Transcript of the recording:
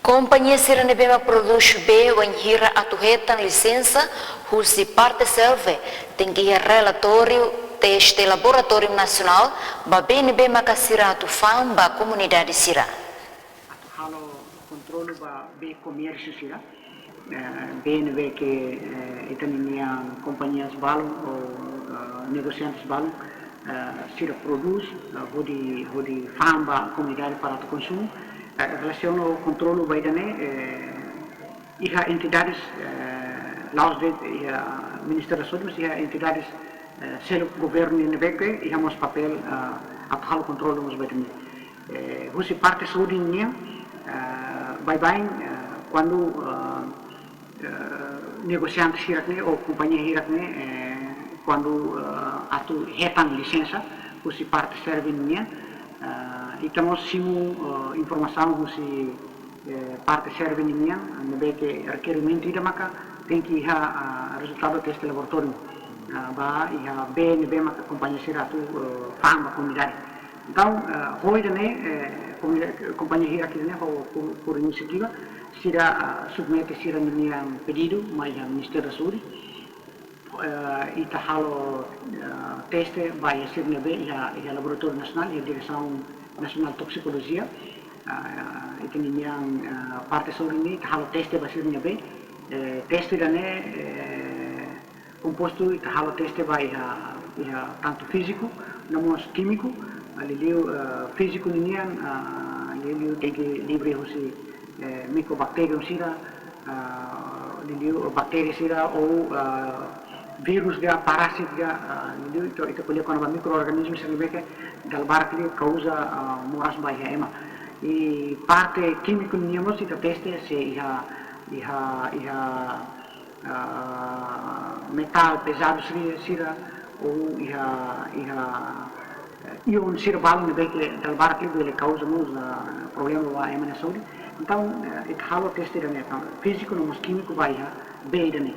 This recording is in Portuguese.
Companhia Siranebema produz B, o enhira atuhetan licença, husi parte serve, tem que ir relatório, teste laboratório nacional, ba BNB makasira atu fam ba comunidade sira. Atu halo controle ba B comércio sira, BNB que itania companhias balon ou negociantes balon, sira produz, hodi fam ba comunidade para o consumo. Relação ao controle vai iha entidades laos de Ministério da Saúde, mas iha entidades selo governo in Nebeque, iha mos papel atal controle mos vai dane. Husi parte saúde nia vai quando negociante hirakne ou companhia hirakne quando atu hetan licença, husi parte serve nia. Estamos simu informação se parte serve ninguém, não é que requerimento ida maka tem que ir resultado do teste laboratório, ba ia BNB maka companhia siratu fama comunidade. Então, hoje né companhia hira aqui né por iniciativa sira submete sira ninguém pedido mas a Ministério da Saúde e tá halo teste vai ser nebe e a laboratório nacional e a direção nacional toxicologia itu yang parte sobre ini halo teste vai ser nebe teste dane composto e halo teste vai tanto físico como químico alilio físico ninguém alilio tem que livre hoje micobacterium sira alilio bakteri sira ou virus dia parasit dia itu kuliah kono microorganismo sebenarnya galbar que causa moras baia ema e parte químico niamos ita teste se iha metal pesado sira ou iha ion sira balu que galbar que ele causa nos problema wa ema na saúde então it halo teste da físico no químico baia bem